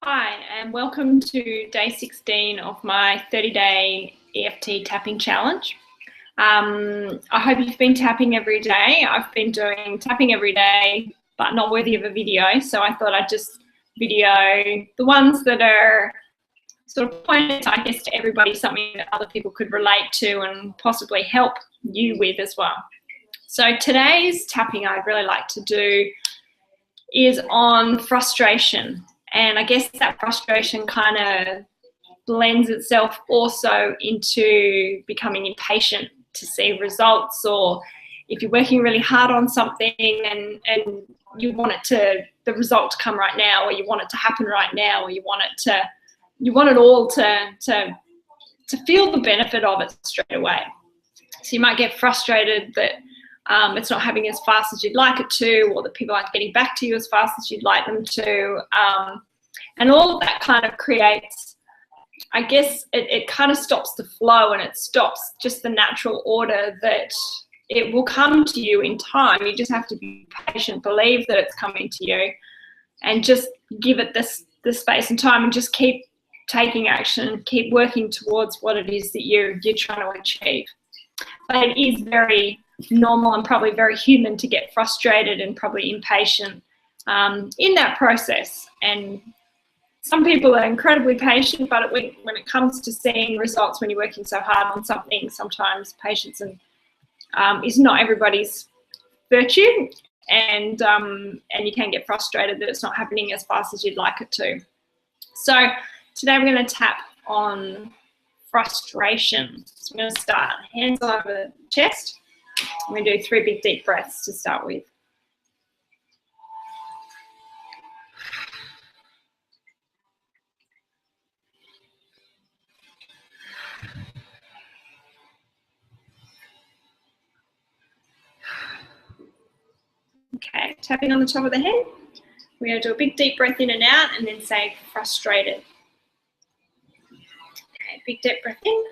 Hi, and welcome to day 16 of my 30-day EFT tapping challenge. I hope you've been tapping every day. I've been doing tapping every day, but not worthy of a video, so I thought I'd just video the ones that are sort of pointed, I guess, to everybody, something that other people could relate to and possibly help you with as well. So today's tapping I'd really like to do is on frustration. And I guess that frustration kind of blends itself also into becoming impatient to see results, or if you're working really hard on something and you want the result to come right now, or you want it to happen right now, or you want it all to feel the benefit of it straight away. So you might get frustrated that it's not happening as fast as you'd like it to, or that people aren't getting back to you as fast as you'd like them to. And all of that kind of creates, I guess, it kind of stops the flow, and it stops just the natural order that it will come to you in time. You just have to be patient, believe that it's coming to you, and just give it this space and time, and just keep taking action, keep working towards what it is that you're trying to achieve. But it is very normal and probably very human to get frustrated and probably impatient in that process. And some people are incredibly patient, but when it comes to seeing results, when you're working so hard on something, sometimes patience is not everybody's virtue, and you can get frustrated that it's not happening as fast as you'd like it to. So today we're going to tap on frustration. So I'm going to start hands over the chest. I'm going to do 3 big deep breaths to start with. Okay, tapping on the top of the head. We're going to do a big deep breath in and out, and then say frustrated. Okay, big deep breath in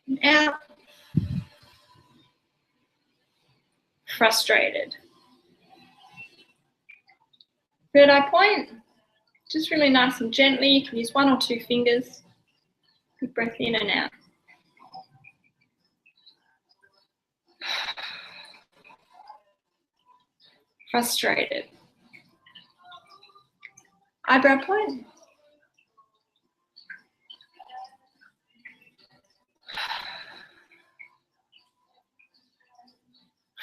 and out. Frustrated. Third eye point, just really nice and gently. You can use 1 or 2 fingers. Big breath in and out. Frustrated. Eyebrow point.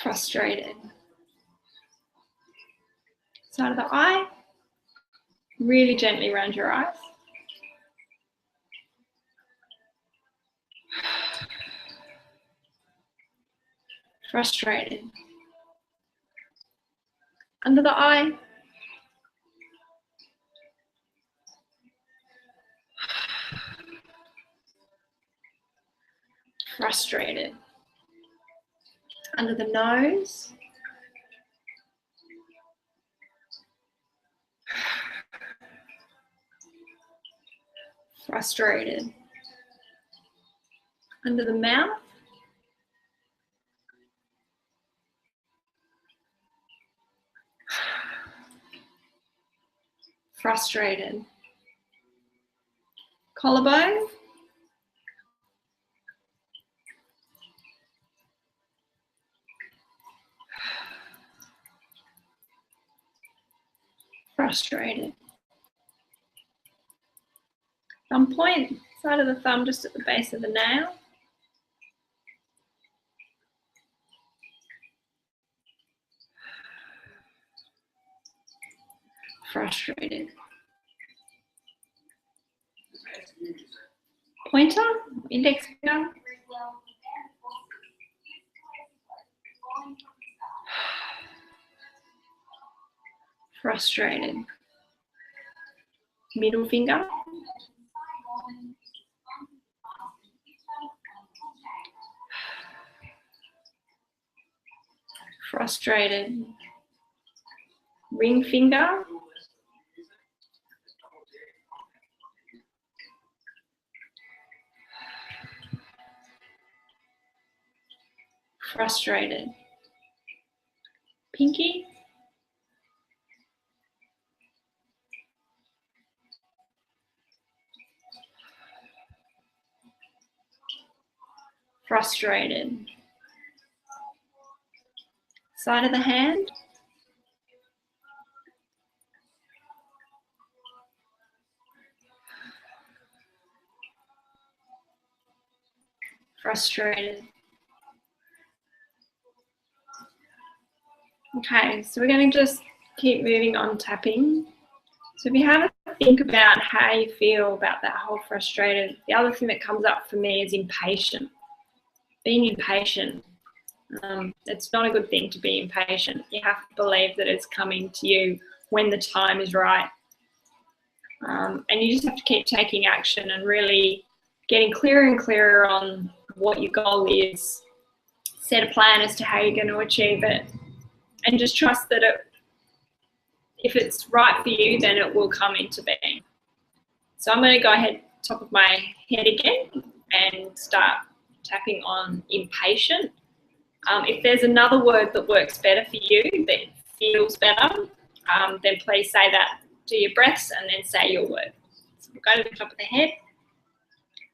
Frustrated. Side of the eye. Really gently round your eyes. Frustrated. Under the eye. Frustrated. Under the nose. Frustrated. Under the mouth. Frustrated. Collarbone. Frustrated. Thumb point, side of the thumb just at the base of the nail. Frustrated. Pointer, index finger. Frustrated. Middle finger. Frustrated. Ring finger. Frustrated. Pinky. frustrated. Side of the hand. Frustrated. Okay, so we're going to just keep moving on tapping. So if you have a think about how you feel about that whole frustrated, the other thing that comes up for me is impatient. Being impatient. It's not a good thing to be impatient. You have to believe that it's coming to you when the time is right. And you just have to keep taking action and really getting clearer and clearer on what your goal is. Set a plan as to how you're going to achieve it. And just trust that if it's right for you, then it will come into being. So I'm going to go ahead, top of my head again, and start tapping on impatient. If there's another word that works better for you, that feels better, then please say that. Do your breaths and then say your word. So we'll go to the top of the head.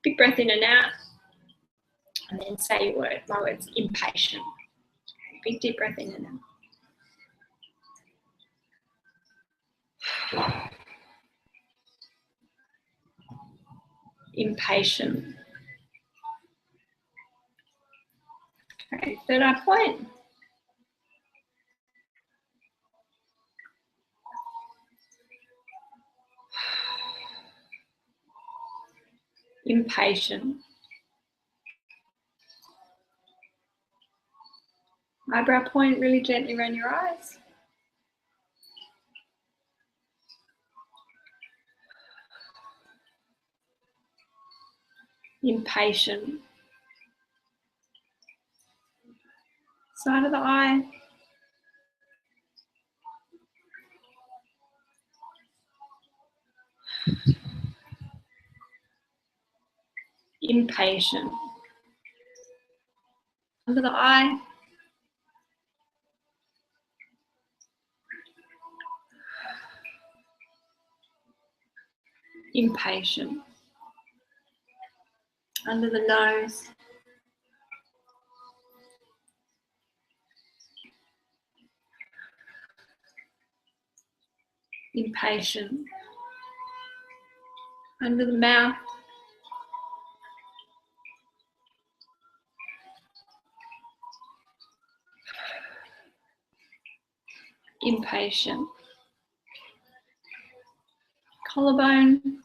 Big breath in and out. And then say your word. My word's impatient. Big deep breath in and out. Impatient. Okay, third eye point. Impatient. Eyebrow point, really gently around your eyes. Impatient. Side of the eye. Impatient. Under the eye. Impatient. Under the nose. Impatient. Under the mouth. Impatient. Collarbone.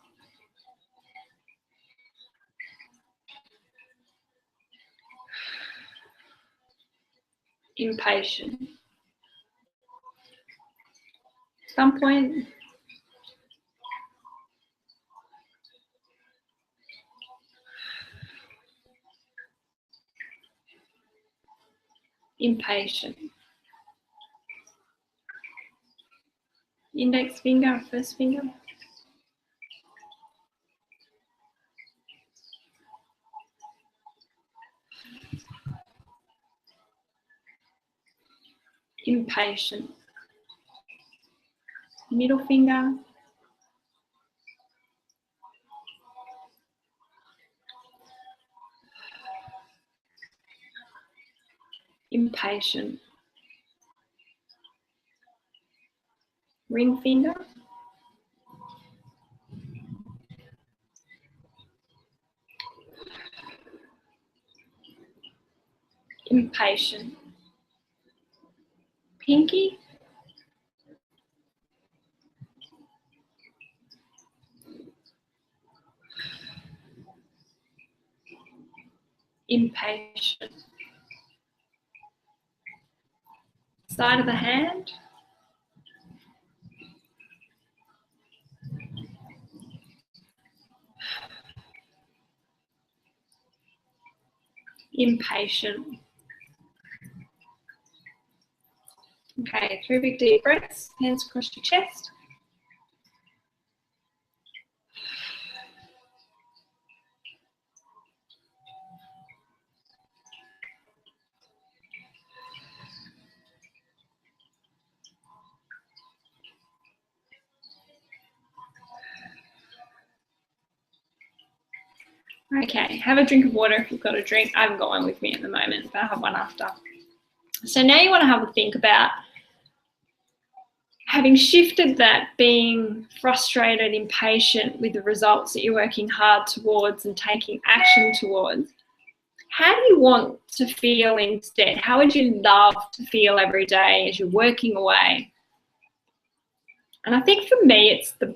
Impatient. Thumb point. Impatient. Index finger, first finger. Impatient. Middle finger. Impatient. Ring finger. Impatient. Pinky. Impatient. Side of the hand. Impatient. Okay, 3 big deep breaths, hands across your chest. Okay, have a drink of water if you've got a drink. I haven't got one with me at the moment, but I'll have one after. So now you want to have a think about having shifted that being frustrated, impatient with the results that you're working hard towards and taking action towards. How do you want to feel instead? How would you love to feel every day as you're working away? And I think for me, it's the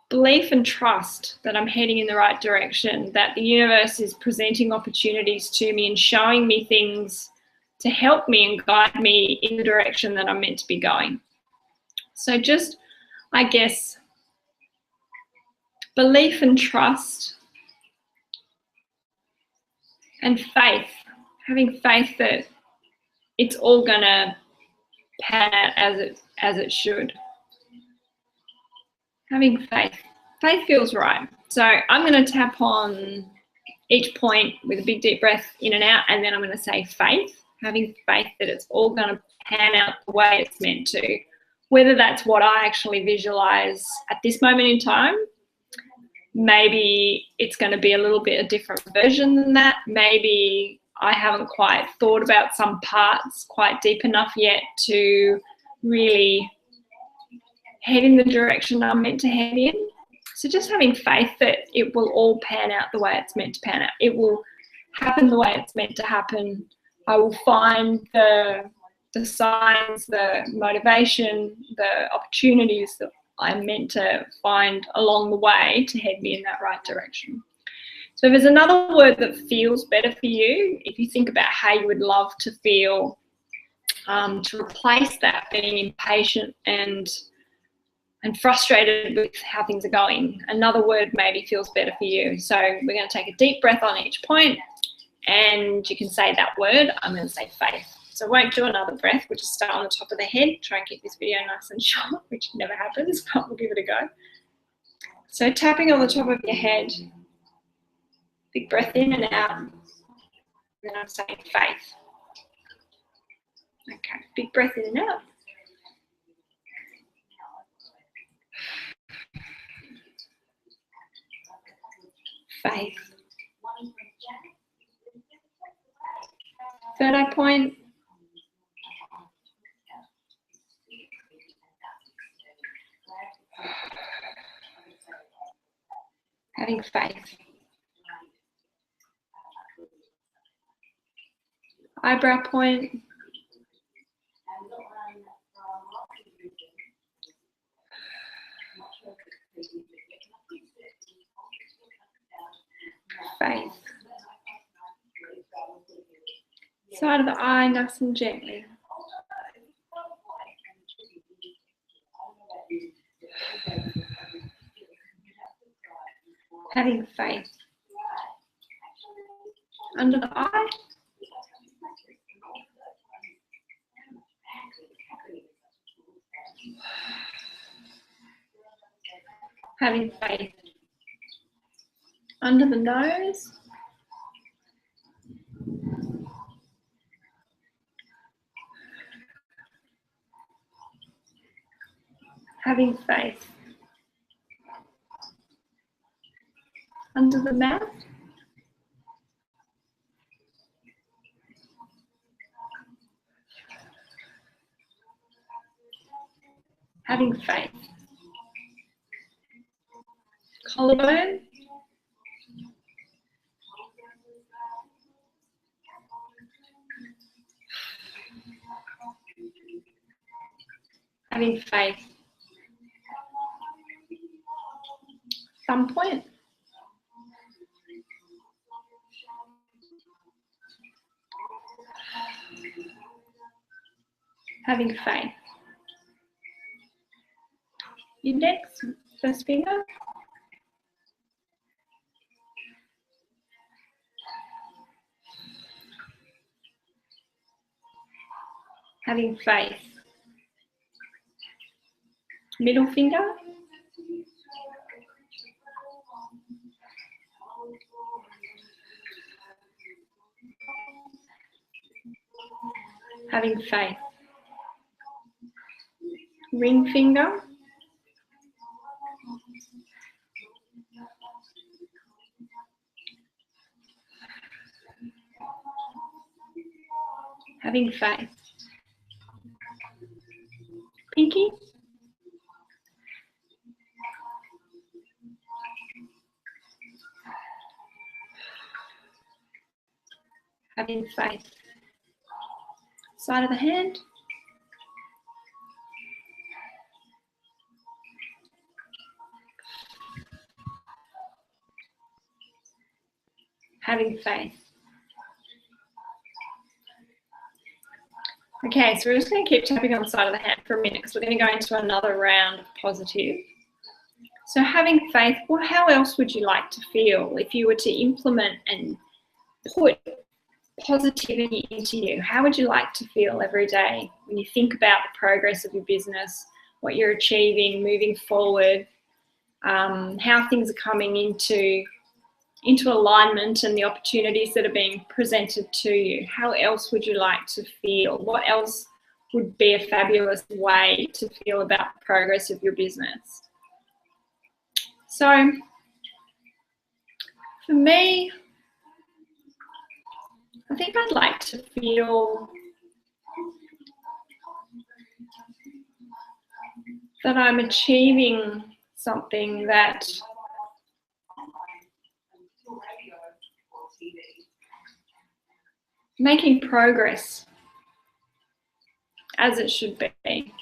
belief and trust that I'm heading in the right direction, that the universe is presenting opportunities to me and showing me things to help me and guide me in the direction that I'm meant to be going. So just, I guess, belief and trust and faith, having faith that it's all going to pan out as it should. Having faith. Faith feels right. So I'm going to tap on each point with a big deep breath in and out, and then I'm going to say faith, having faith that it's all going to pan out the way it's meant to. Whether that's what I actually visualize at this moment in time, maybe it's going to be a little bit a different version than that. Maybe I haven't quite thought about some parts quite deep enough yet to really head in the direction I'm meant to head in. So just having faith that it will all pan out the way it's meant to pan out. It will happen the way it's meant to happen. I will find the signs, the motivation, the opportunities that I'm meant to find along the way to head me in that right direction. So if there's another word that feels better for you, if you think about how you would love to feel, to replace that being impatient and frustrated with how things are going, another word maybe feels better for you. So we're going to take a deep breath on each point, and you can say that word. I'm going to say faith. So I won't do another breath. We'll just start on the top of the head. Try and keep this video nice and short, which never happens, but we'll give it a go. So tapping on the top of your head, big breath in and out. And then I'm saying faith. Okay, big breath in and out. Faith. Third eye point. Having faith. Eyebrow point. Faith. Side of the eye, nice and gently. Having faith. Under the eye. Having faith. Under the nose. Having faith. Under the mouth. Having faith. Collarbone. Having faith. Thumb point. Having faith. Index, first finger. Having faith. Middle finger. Having faith. Ring finger. Having faith. Pinky? Having faith. Side of the hand. Having faith. Okay, so we're just going to keep tapping on the side of the hand for a minute because we're going to go into another round of positive. So having faith, well, how else would you like to feel if you were to implement and put positivity into you? How would you like to feel every day when you think about the progress of your business, what you're achieving, moving forward, how things are coming into alignment and the opportunities that are being presented to you? How else would you like to feel? What else would be a fabulous way to feel about the progress of your business? So for me, I think I'd like to feel that I'm achieving something, that making progress as it should be.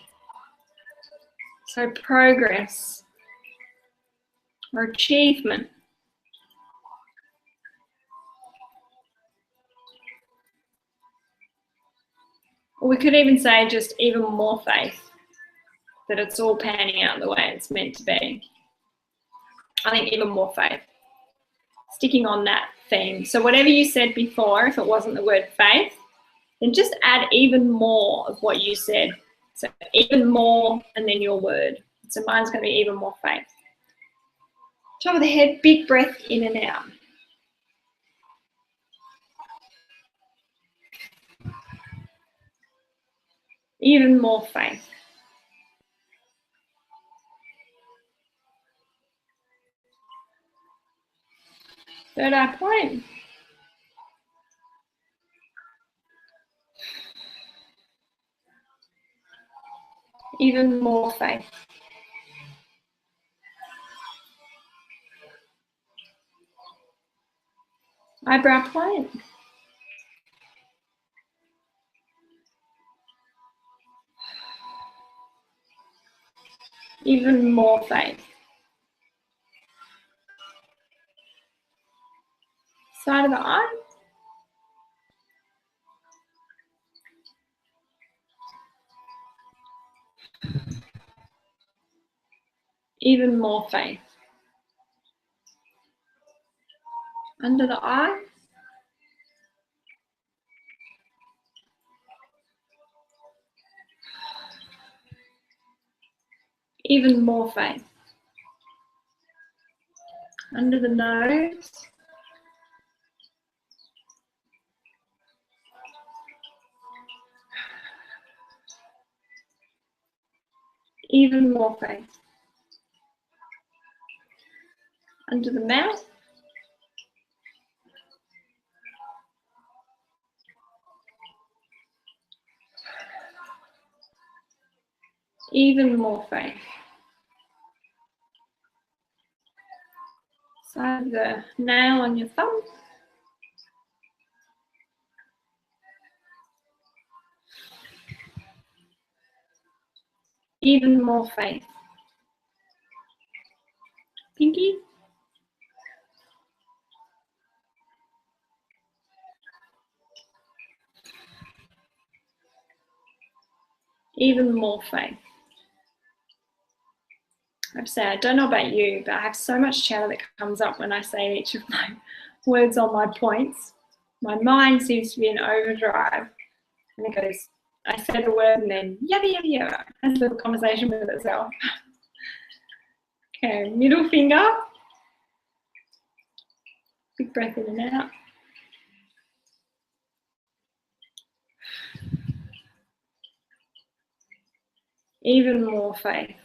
So progress or achievement. Or we could even say just even more faith that it's all panning out the way it's meant to be. I think even more faith. Sticking on that theme. So whatever you said before, if it wasn't the word faith, then just add even more of what you said. So even more and then your word. So mine's going to be even more faith. Top of the head, big breath in and out. Even more faith. Third eye point. Even more faith. Eyebrow point. Even more faith. Side of the eye. Even more faith. Under the eye. Even more faith. Under the nose. Even more faith. Under the mouth. Even more faith. Side of the nail on your thumb. Even more faith. Pinky. Even more faith. I have to say, I don't know about you, but I have so much chatter that comes up when I say each of my words on my points. My mind seems to be in overdrive. And it goes, I say the word and then yabba yabba yabba. Has a little conversation with itself. Okay, middle finger. Big breath in and out. Even more faith.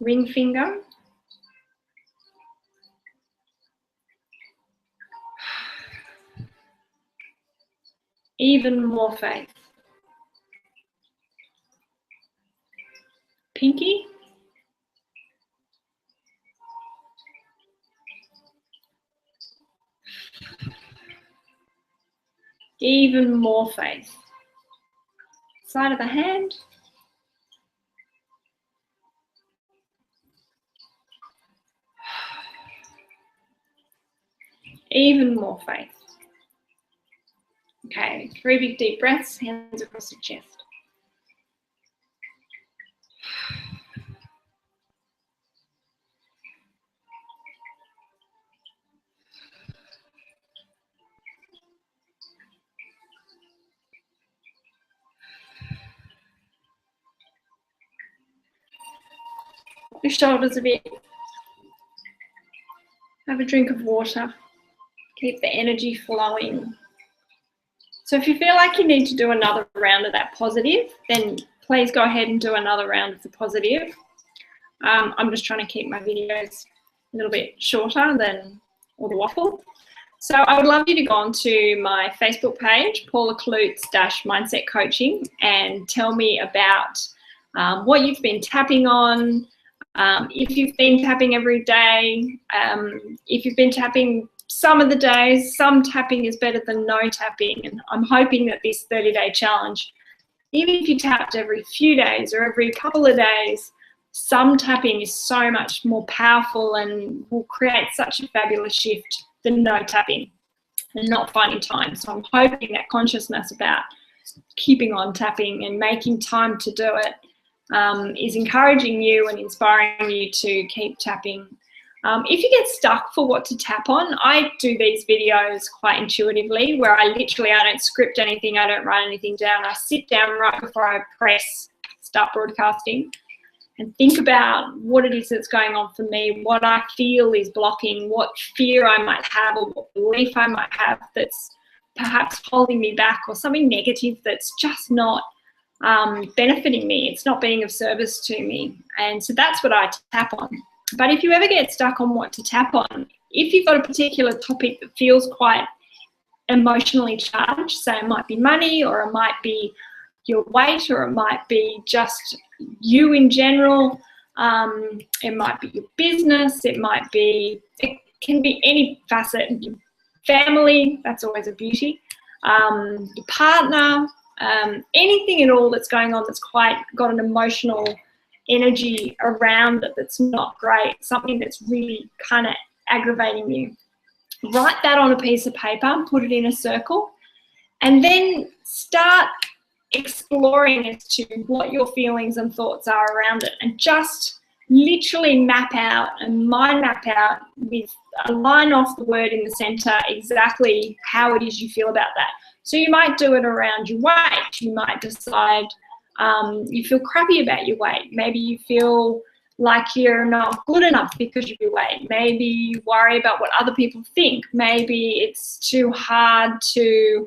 Ring finger. Even more faith. Pinky. Even more faith. Side of the hand. Even more faith. Okay, 3 big deep breaths, hands across the chest. Your shoulders a bit. Have a drink of water. Keep the energy flowing. So if you feel like you need to do another round of that positive, then please go ahead and do another round of the positive. I'm just trying to keep my videos a little bit shorter than all the waffle. So I would love you to go onto my Facebook page, Paula Klutz Mindset Coaching, and tell me about what you've been tapping on, if you've been tapping every day, if you've been tapping some of the days. Some tapping is better than no tapping, and I'm hoping that this 30-day challenge, even if you tapped every few days or every couple of days, some tapping is so much more powerful and will create such a fabulous shift than no tapping and not finding time. So I'm hoping that consciousness about keeping on tapping and making time to do it is encouraging you and inspiring you to keep tapping. If you get stuck for what to tap on, I do these videos quite intuitively, where I don't script anything, I don't write anything down. I sit down right before I press start broadcasting and think about what it is that's going on for me, what I feel is blocking, what fear I might have or what belief I might have that's perhaps holding me back, or something negative that's just not benefiting me. It's not being of service to me. And so that's what I tap on. But if you ever get stuck on what to tap on, if you've got a particular topic that feels quite emotionally charged, say it might be money, or it might be your weight, or it might be just you in general, it might be your business, it can be any facet, your family, that's always a beauty, your partner, anything at all that's going on that's quite got an emotional energy around it that's not great, something that's really kind of aggravating you. Write that on a piece of paper, put it in a circle, and then start exploring as to what your feelings and thoughts are around it, and just literally map out and mind map out with a line off the word in the center exactly how it is you feel about that. So you might do it around your weight. You might decide you feel crappy about your weight. Maybe you feel like you're not good enough because of your weight. Maybe you worry about what other people think. Maybe it's too hard to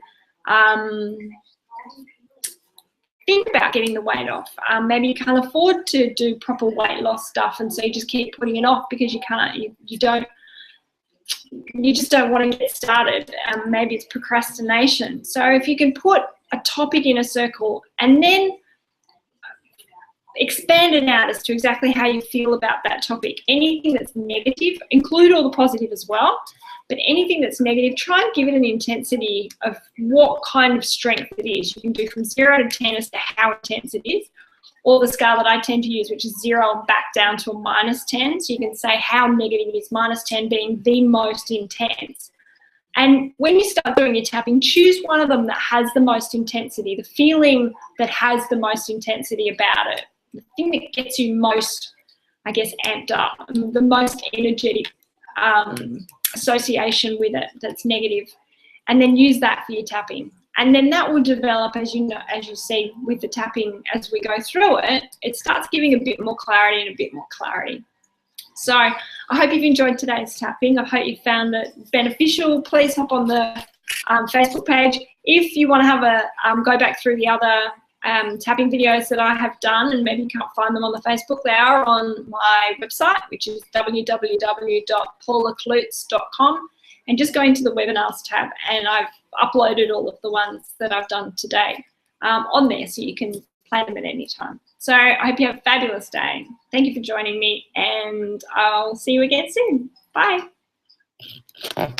think about getting the weight off. Maybe you can't afford to do proper weight loss stuff, and so you just keep putting it off because you just don't want to get started. Maybe it's procrastination. So if you can put a topic in a circle and then expand it out as to exactly how you feel about that topic. Anything that's negative, include all the positive as well, but anything that's negative, try and give it an intensity of what kind of strength it is. You can do from 0 to 10 as to how intense it is, or the scale that I tend to use, which is 0 and back down to a -10. So you can say how negative is, -10 being the most intense. And when you start doing your tapping, choose one of them that has the most intensity, the feeling that has the most intensity about it, the thing that gets you most, I guess, amped up, the most energetic association with it that's negative, and then use that for your tapping. And then that will develop, as you know, as you see with the tapping as we go through it, it starts giving a bit more clarity and a bit more clarity. So I hope you've enjoyed today's tapping. I hope you found it beneficial. Please hop on the Facebook page. If you want to have go back through the other tapping videos that I have done, and maybe you can't find them on the Facebook, they are on my website, which is www.paulaklutz.com. and just go into the webinars tab, and I've uploaded all of the ones that I've done today on there, so you can play them at any time. So I hope you have a fabulous day. Thank you for joining me, and I'll see you again soon. Bye.